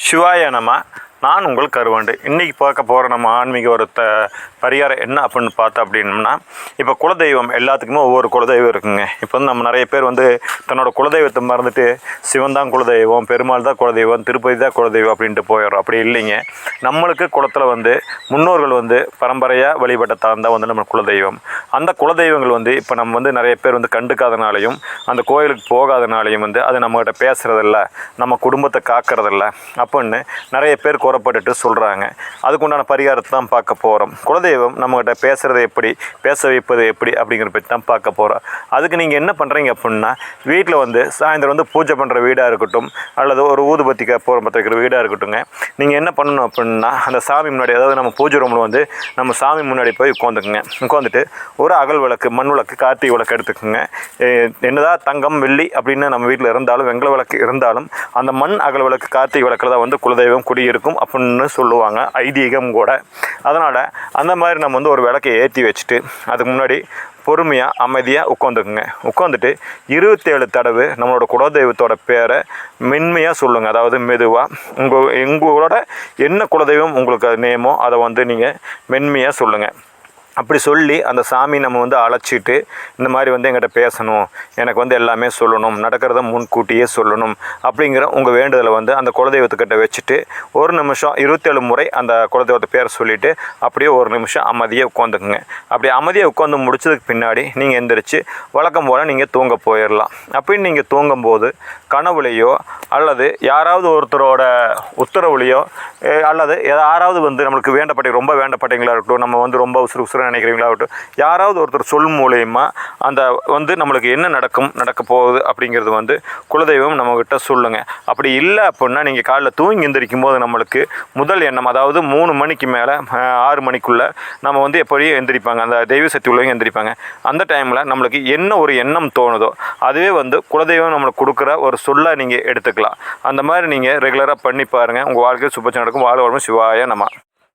சிவாய நம. நான் உங்கள் கருவாண்டு. இன்றைக்கி பார்க்க போகிற நம்ம ஆன்மீக ஒரு பரிகாரம் என்ன அப்படின்னு பார்த்தோம் அப்படின்னம்னா, இப்போ குலதெய்வம் எல்லாத்துக்குமே ஒவ்வொரு குலதெய்வம் இருக்குங்க. இப்போ வந்து நம்ம நிறைய பேர் வந்து தன்னோட குலதெய்வத்தை மறந்துட்டு சிவன் தான் குலதெய்வம், பெருமாள் தான் குலதெய்வம், திருப்பதி தான் குலதெய்வம் அப்படின்ட்டு போயிடுறோம். அப்படி இல்லைங்க. நம்மளுக்கு குளத்தில் வந்து முன்னோர்கள் வந்து பரம்பரையாக வழிபட்ட தான் வந்து நம்ம குலதெய்வம். அந்த குலதெய்வங்கள் வந்து இப்போ நம்ம வந்து நிறைய பேர் வந்து கண்டுக்காதனாலையும் அந்த கோயிலுக்கு போகாதனாலையும் வந்து அது நம்மகிட்ட பேசுகிறதில்ல, நம்ம குடும்பத்தை காக்கிறதில்ல அப்படின்னு நிறைய பேர் கூறப்பட்டுட்டு சொல்கிறாங்க. அதுக்குண்டான பரிகாரத்தை தான் பார்க்க போகிறோம். குலதெய்வம் நம்மகிட்ட பேசுகிறது எப்படி, பேச வைப்பது எப்படி அப்படிங்கிற பற்றி தான் பார்க்க போகிறோம். அதுக்கு நீங்கள் என்ன பண்ணுறீங்க அப்படின்னா, வீட்டில் வந்து சாயந்தரம் வந்து பூஜை பண்ணுற வீடாக இருக்கட்டும், அல்லது ஒரு ஊதுபத்தி கற்பூரம் பற்ற வைக்கிற வீடாக இருக்கட்டுங்க, நீங்கள் என்ன பண்ணணும் அப்படின்னா, அந்த சாமி முன்னாடி, அதாவது நம்ம பூஜை ரூமில் வந்து நம்ம சாமி முன்னாடி போய் உட்காந்துட்டு ஒரு அகல் விளக்கு, மண் விளக்கு, கார்த்திகை விளக்கு எடுத்துக்கோங்க. என்னதான் தங்கம் வெள்ளி அப்படின்னு நம்ம வீட்டில் இருந்தாலும், வெங்கல விளக்கு இருந்தாலும், அந்த மண் அகல் விளக்கு, கார்த்திகை விளக்கில் தான் வந்து குலதெய்வம் குடியிருக்கும் அப்படின்னு சொல்லுவாங்க, ஐதீகம் கூட. அதனால் அந்த மாதிரி நம்ம வந்து ஒரு விளக்கை ஏற்றி வச்சுட்டு அதுக்கு முன்னாடி பொறுமையாக அமைதியாக உட்காந்துட்டு 27 தடவை நம்மளோட குலதெய்வத்தோட பேரை மென்மையாக சொல்லுங்கள். அதாவது மெதுவாக உங்களோட என்ன குலதெய்வம் உங்களுக்கு நேமோ அதை வந்து நீங்கள் மென்மையாக சொல்லுங்கள். அப்படி சொல்லி அந்த சாமி நம்ம வந்து அழைச்சிட்டு, இந்த மாதிரி வந்து எங்கிட்ட பேசணும், எனக்கு வந்து எல்லாமே சொல்லணும், நடக்கிறத முன்கூட்டியே சொல்லணும் அப்படிங்கிற உங்கள் வேண்டுதலை வந்து அந்த குலதெய்வத்துக்கிட்ட வச்சுட்டு ஒரு நிமிஷம் 27 முறை அந்த குலதெய்வத்தை பேரை சொல்லிவிட்டு அப்படியே ஒரு நிமிஷம் அமைதியாக உட்காந்துக்குங்க. அப்படி அமைதியாக உட்காந்து முடிச்சதுக்கு பின்னாடி நீங்கள் எந்திரிச்சு வழக்கம் போல் நீங்கள் தூங்க போயிடலாம். அப்படின்னு நீங்கள் தூங்கும்போது கனவுலையோ அல்லது யாராவது ஒருத்தரோட உத்தரவுலையோ அல்லது யாராவது வந்து நம்மளுக்கு ரொம்ப வேண்டப்பட்டவங்களா இருக்கட்டும், நம்ம வந்து ரொம்ப உசுறு நினைக்கிறீங்களாகட்டும், யாராவது ஒருத்தர் சொல் மூலயமா அந்த வந்து நம்மளுக்கு என்ன நடக்க போகுது அப்படிங்கிறது வந்து குலதெய்வம் நம்மக்கிட்ட சொல்லுங்கள். அப்படி இல்லை அப்படின்னா நீங்கள் காலைல தூங்கி எந்திரிக்கும் போது நம்மளுக்கு முதல் எண்ணம், அதாவது 3 மணிக்கு மேலே 6 மணிக்குள்ளே நம்ம வந்து எப்படியும் எந்திரிப்பாங்க, அந்த தெய்வ சக்தி உள்ளவங்க எந்திரிப்பாங்க. அந்த டைமில் நம்மளுக்கு என்ன ஒரு எண்ணம் தோணுதோ அதுவே வந்து குலதெய்வம் நம்மளுக்கு கொடுக்குற ஒரு சொல்ல நீங்கள் எடுத்துக்கலாம். அந்த மாதிரி நீங்கள் ரெகுலராக பண்ணி பாருங்கள். உங்கள் வாழ்க்கையில் சுபச்சம் நடக்கும். வாழ்வளமும். சிவாய நம.